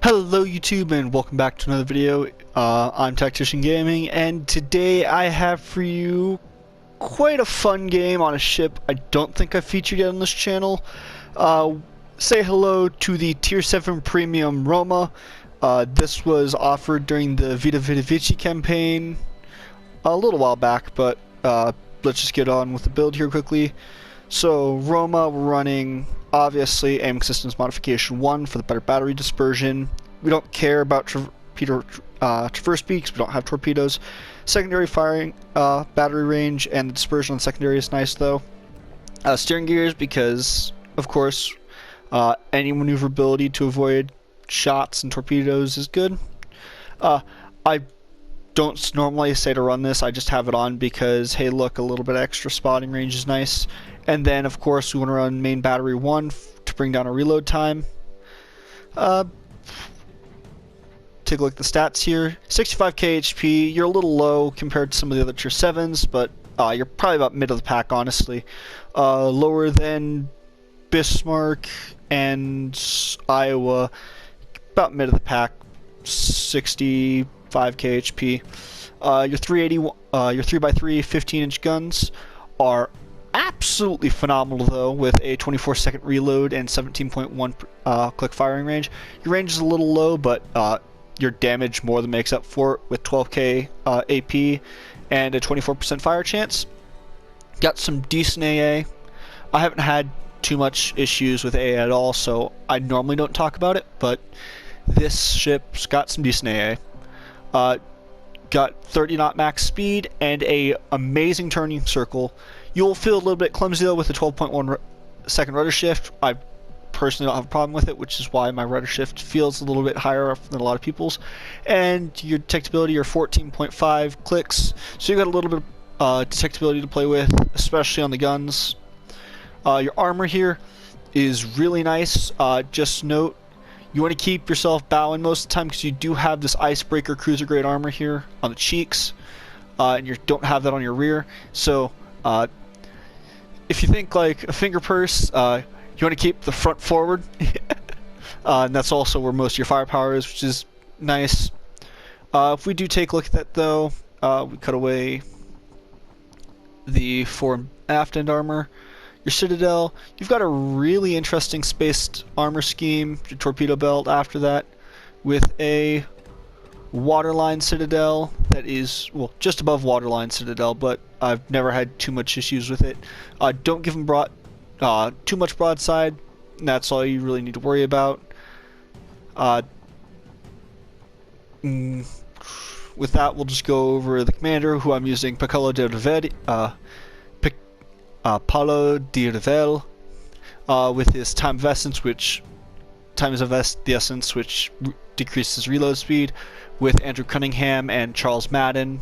Hello YouTube and welcome back to another video. I'm Tactician Gaming, and today I have for you quite a fun game on a ship I don't think I've featured yet on this channel. Say hello to the Tier 7 Premium Roma. This was offered during the Vita Vita Vici campaign a little while back, but let's just get on with the build here quickly. So Roma, we're running obviously aiming systems modification 1 for the better battery dispersion. We don't care about traverse peaks, we don't have torpedoes. Secondary firing battery range and the dispersion on secondary is nice though. Steering gears because of course any maneuverability to avoid shots and torpedoes is good. I don't normally say to run this, I just have it on because hey look, a little bit extra spotting range is nice. And then of course we want to run main battery 1 to bring down our reload time. Take a look at the stats here. 65k HP, you're a little low compared to some of the other tier 7s, but you're probably about mid of the pack honestly. Lower than Bismarck and Iowa, about mid of the pack, 65k HP. Your 3x3 15-inch guns are absolutely phenomenal though, with a 24-second reload and 17.1 click firing range. Your range is a little low, but your damage more than makes up for it with 12k AP and a 24% fire chance. Got some decent AA. I haven't had too much issues with AA at all, so I normally don't talk about it, but this ship's got some decent AA. Got 30 knot max speed and a amazing turning circle. You'll feel a little bit clumsy though with the 12.1 second rudder shift. I personally don't have a problem with it, which is why my rudder shift feels a little bit higher than a lot of people's. And your detectability are 14.5 clicks, so you got a little bit of detectability to play with, especially on the guns. Your armor here is really nice. Just note, you want to keep yourself bowing most of the time because you do have this icebreaker cruiser grade armor here on the cheeks, and you don't have that on your rear. So if you think like a finger purse, you want to keep the front forward, and that's also where most of your firepower is, which is nice. If we do take a look at that though, we cut away the fore and aft end armor. Your citadel, you've got a really interesting spaced armor scheme. Your torpedo belt after that, with a waterline citadel that is, well, just above waterline citadel, but I've never had too much issues with it. Don't give them too much broadside, and that's all you really need to worry about. With that, we'll just go over the commander, who I'm using, Paulo de Revel, with his time of essence, which decreases reload speed, with Andrew Cunningham and Charles Madden.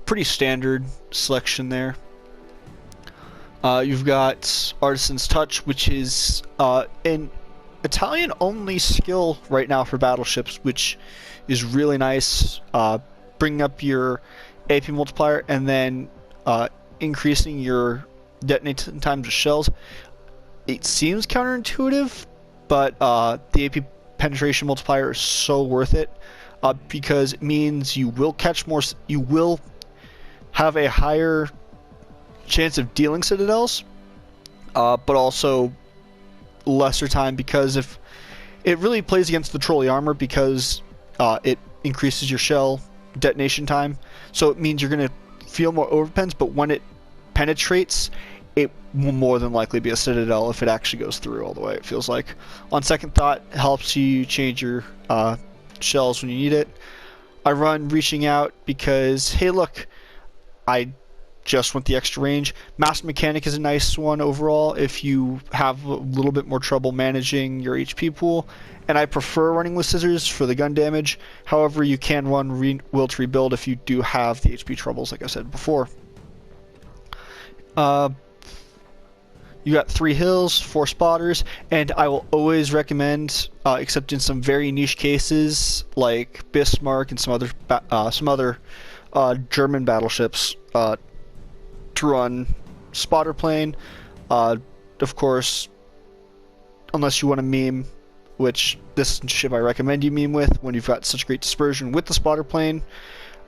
Pretty standard selection there. You've got Artisan's Touch, which is an Italian-only skill right now for battleships, which is really nice. Bringing up your AP multiplier and then increasing your detonation times of shells. It seems counterintuitive, but the AP penetration multiplier is so worth it because it means you will catch more. You will have a higher chance of dealing citadels, but also lesser time, because if it really plays against the trolley armor because it increases your shell detonation time, so it means you're going to feel more overpens, but when it penetrates, it will more than likely be a citadel if it actually goes through all the way, it feels like. On second thought, it helps you change your shells when you need it. I run Reaching Out because, hey look, I just want the extra range. Master Mechanic is a nice one overall if you have a little bit more trouble managing your HP pool, and I prefer running with scissors for the gun damage. However, you can run Will to Rebuild if you do have the HP troubles, like I said before. You got 3 hills, 4 spotters, and I will always recommend, except in some very niche cases like Bismarck and some other German battleships, to run spotter plane. Of course, unless you want to meme which this ship I recommend you meme with when you've got such great dispersion with the spotter plane.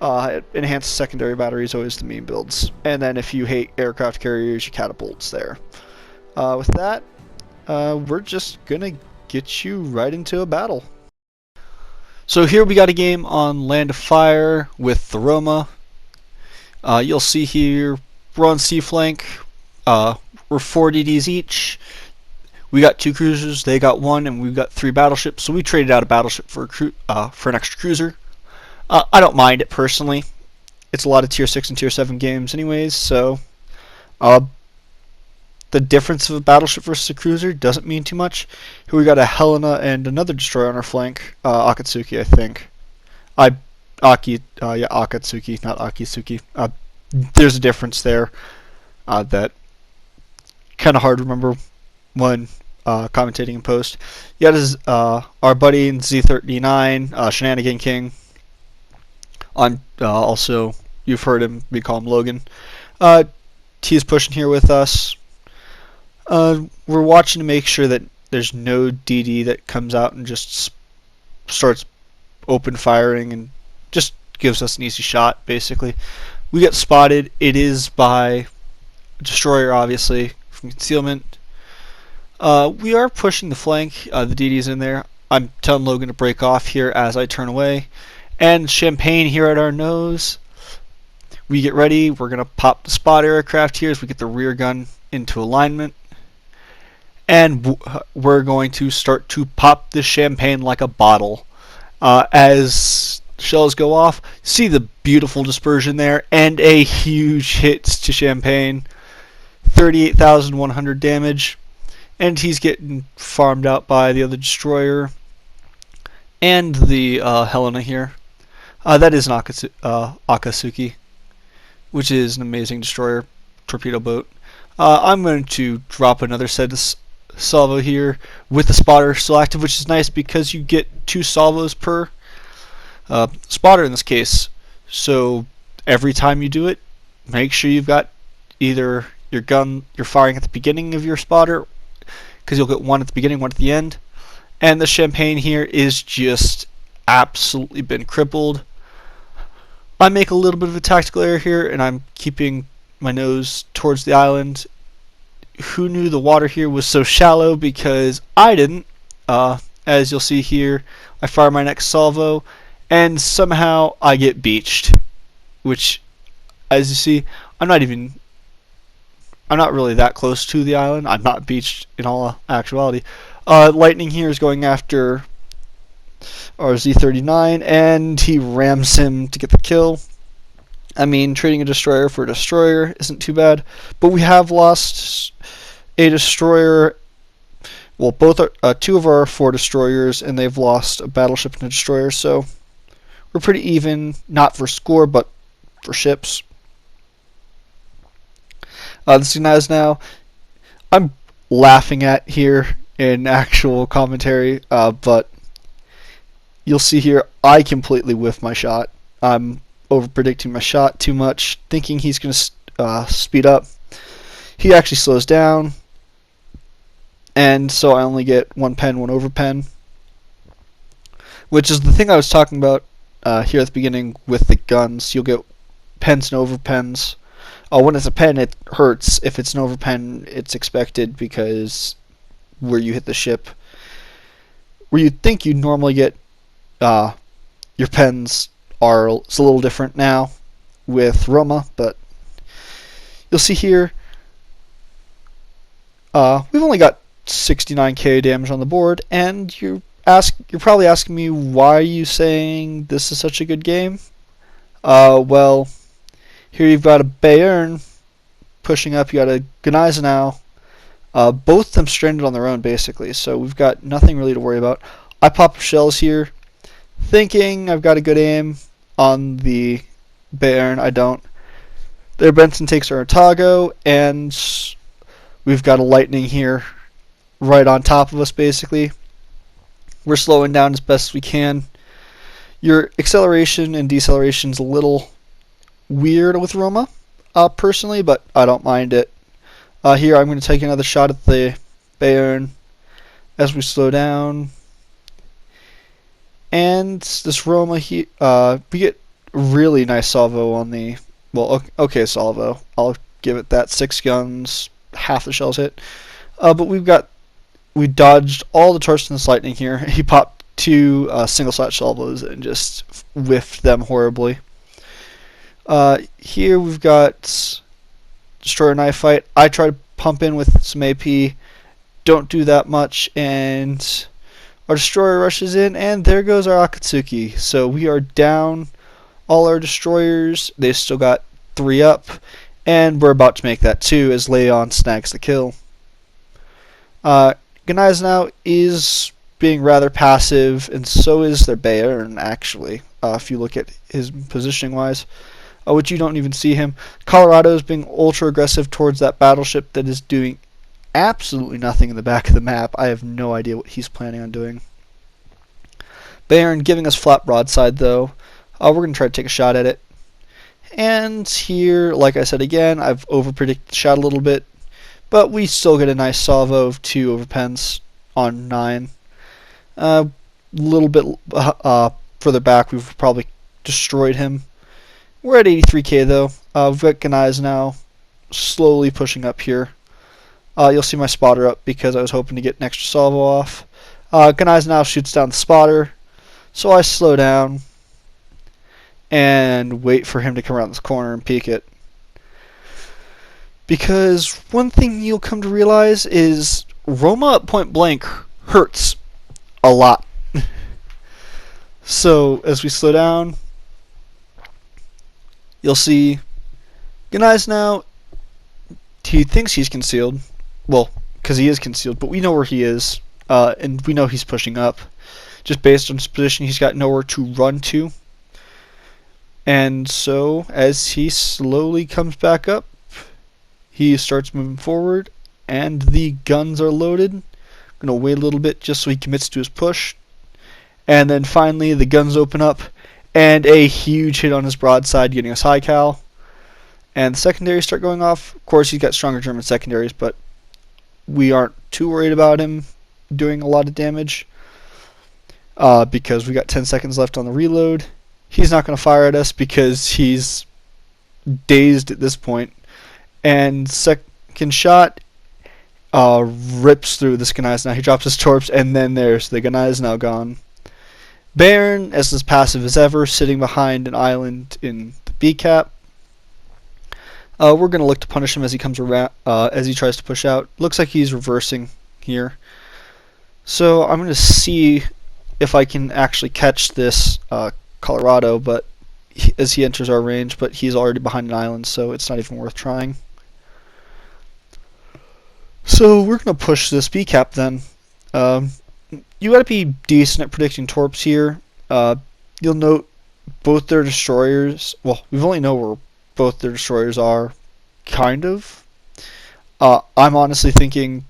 Enhanced secondary battery is always the meme builds. And then if you hate aircraft carriers, your catapults there. With that, we're just gonna get you right into a battle. So here we got a game on Land of Fire with the Roma. You'll see here we're on sea flank. We're 4 DDs each. We got 2 cruisers, they got 1, and we've got 3 battleships. So we traded out a battleship for an extra cruiser. I don't mind it personally. It's a lot of tier 6 and tier 7 games anyways, so the difference of a battleship versus a cruiser doesn't mean too much. Here we got a Helena and another destroyer on our flank, Akatsuki, I think. Akatsuki, not Akitsuki. There's a difference there that kind of hard to remember when commentating in post. You got our buddy in Z39, Shenanigan King. Also, you've heard him. We call him Logan. He's pushing here with us. We're watching to make sure that there's no DD that comes out and just starts open firing and just gives us an easy shot, basically. We get spotted. It is by destroyer, obviously, from concealment. We are pushing the flank. The DD's in there. I'm telling Logan to break off here as I turn away. And Champagne here at our nose. We get ready. We're going to pop the spot aircraft here as we get the rear gun into alignment. And we're going to start to pop the Champagne like a bottle. As shells go off, see the beautiful dispersion there and a huge hit to Champagne. 38,100 damage. And he's getting farmed out by the other destroyer and the Helena here. That is an Akatsuki, which is an amazing destroyer torpedo boat. I'm going to drop another set of salvo here with the spotter still active, which is nice because you get 2 salvos per spotter in this case. So every time you do it, make sure you've got either your gun you're firing at the beginning of your spotter, because you'll get 1 at the beginning, 1 at the end. And the Champagne here is just absolutely been crippled. I make a little bit of a tactical error here, and I'm keeping my nose towards the island. Who knew the water here was so shallow? Because I didn't. As you'll see here, I fire my next salvo, and somehow I get beached. Which, as you see, I'm not really that close to the island. I'm not beached in all actuality. Lightning here is going after our Z39, and he rams him to get the kill. I mean, trading a destroyer for a destroyer isn't too bad, but we have lost a destroyer. Well, 2 of our 4 destroyers, and they've lost a battleship and a destroyer, so we're pretty even, not for score, but for ships. This is now, I'm laughing at here in actual commentary, but you'll see here I completely whiff my shot. I'm over predicting my shot too much, thinking he's going to speed up. He actually slows down, and so I only get 1 pen, 1 over pen, which is the thing I was talking about here at the beginning with the guns. You'll get pens and over pens. When it's a pen, it hurts. If it's an over pen, it's expected, because where you hit the ship, where you'd think you'd normally get your pens it's a little different now with Roma, but you'll see here we've only got 69k damage on the board, and you're probably asking me, why are you saying this is such a good game? Well, here you've got a Bayern pushing up, you got a Gneisenau, both of them stranded on their own basically, so we've got nothing really to worry about. I pop shells here, thinking I've got a good aim on the Bayern. I don't. Their Benson takes our Otago, and we've got a Lightning here right on top of us basically. We're slowing down as best we can. Your acceleration and deceleration is a little weird with Roma, personally, but I don't mind it. Here I'm going to take another shot at the Bayern as we slow down. And this Roma, we get really nice salvo on the, well, okay salvo. I'll give it that. 6 guns, half the shells hit. But we dodged all the Torsten's lightning here. He popped 2 single shot salvos and just whiffed them horribly. Here we've got Destroyer Knife Fight. I try to pump in with some AP, don't do that much, and our Destroyer rushes in, and there goes our Akatsuki. So we are down all our Destroyers. They've still got 3 up, and we're about to make that 2 as Leon snags the kill. Gneisenau is being rather passive, and so is their Bayern, actually, if you look at his positioning wise, which you don't even see him. Colorado is being ultra aggressive towards that battleship that is doing absolutely nothing in the back of the map. I have no idea what he's planning on doing. Bayern giving us flat broadside, though. We're going to try to take a shot at it. And here, like I said again, I've overpredicted the shot a little bit, but we still get a nice salvo of 2 overpens on 9. A little bit further back, we've probably destroyed him. We're at 83k though. We've got Ganais now slowly pushing up here. You'll see my spotter up because I was hoping to get an extra salvo off. Ganais now shoots down the spotter, so I slow down and wait for him to come around this corner and peek it. Because one thing you'll come to realize is Roma at point blank hurts a lot. So as we slow down, you'll see Ganais now, he thinks he's concealed. Well, because he is concealed, but we know where he is, and we know he's pushing up. Just based on his position, he's got nowhere to run to. And so, as he slowly comes back up, he starts moving forward, and the guns are loaded. I'm going to wait a little bit just so he commits to his push. And then finally, the guns open up, and a huge hit on his broadside, getting us high cal. And the secondaries start going off. Of course, he's got stronger German secondaries, but we aren't too worried about him doing a lot of damage because we got 10 seconds left on the reload. He's not going to fire at us because he's dazed at this point. And second shot rips through this Gneisenau. He drops his torps, and then there's the Gneisenau gone. Bayern, as passive as ever, sitting behind an island in the B cap. We're going to look to punish him as he comes around, as he tries to push out. Looks like he's reversing here. So I'm going to see if I can actually catch this Colorado, but as he enters our range, but he's already behind an island, so it's not even worth trying. So we're going to push this B cap then. You got to be decent at predicting torps here. You'll note both their destroyers. Well, we only know where both their destroyers are, kind of. I'm honestly thinking,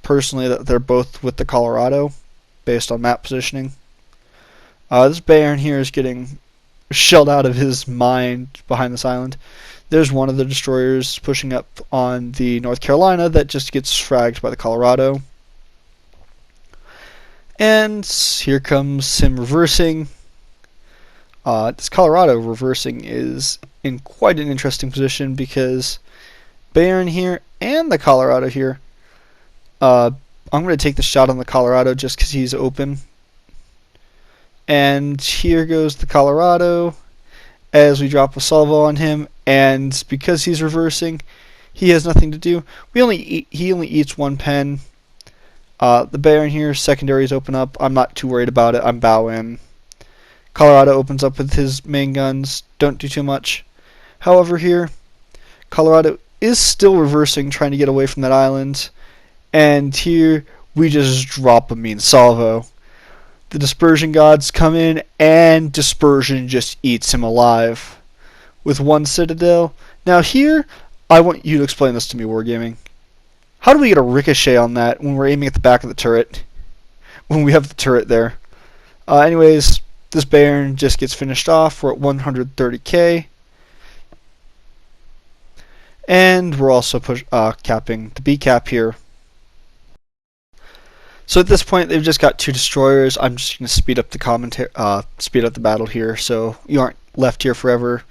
personally, that they're both with the Colorado, based on map positioning. This Bayern here is getting shelled out of his mind behind this island. There's one of the destroyers pushing up on the North Carolina that just gets fragged by the Colorado. And here comes him reversing. This Colorado reversing is in quite an interesting position because Bayern here and the Colorado here. I'm going to take the shot on the Colorado just because he's open. And here goes the Colorado as we drop a salvo on him. And because he's reversing, he has nothing to do. He only eats 1 pen. The Bayern here, secondaries open up. I'm not too worried about it. I'm bow in. Colorado opens up with his main guns. Don't do too much. However, here, Colorado is still reversing, trying to get away from that island. And here, we just drop a mean salvo. The Dispersion gods come in, and Dispersion just eats him alive with 1 citadel. Now here, I want you to explain this to me, Wargaming. How do we get a ricochet on that when we're aiming at the back of the turret? When we have the turret there. Anyways, this Bayern just gets finished off. We're at 130k. And we're also capping the B cap here. So at this point, they've just got 2 destroyers. I'm just going to speed up the speed up the battle here, so you aren't left here forever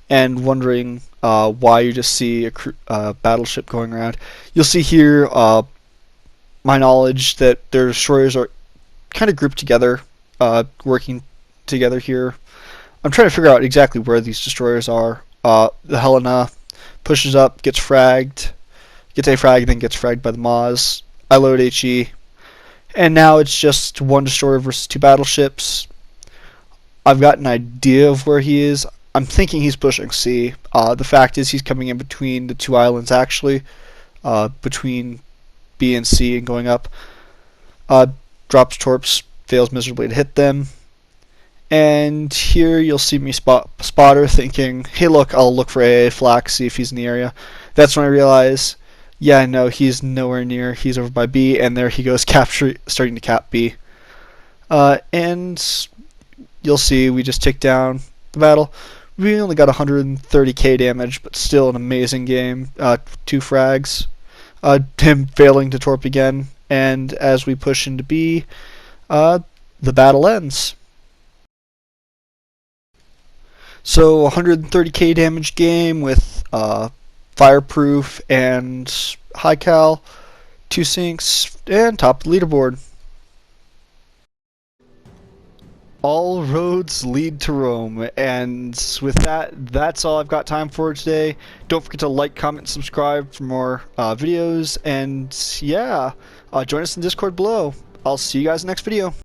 and wondering why you just see a battleship going around. You'll see here my knowledge that their destroyers are kind of grouped together, working together here. I'm trying to figure out exactly where these destroyers are. The Helena pushes up, gets fragged, gets a frag, then gets fragged by the Maz. I load HE, and now it's just 1 destroyer versus 2 battleships. I've got an idea of where he is. I'm thinking he's pushing C. The fact is he's coming in between the 2 islands, actually, between B and C and going up. Drops torps, fails miserably to hit them. And here you'll see me spotter thinking, hey look, I'll look for AA flak, see if he's in the area. That's when I realize, yeah, no, he's nowhere near. He's over by B, and there he goes, starting to cap B. And you'll see we just take down the battle. We only got 130k damage, but still an amazing game. 2 frags. Him failing to torp again, and as we push into B, the battle ends. So 130k damage game with fireproof and high cal, 2 sinks, and top of the leaderboard. All roads lead to Rome, and with that, that's all I've got time for today. Don't forget to like, comment, subscribe for more videos, and yeah, join us in Discord below. I'll see you guys in the next video.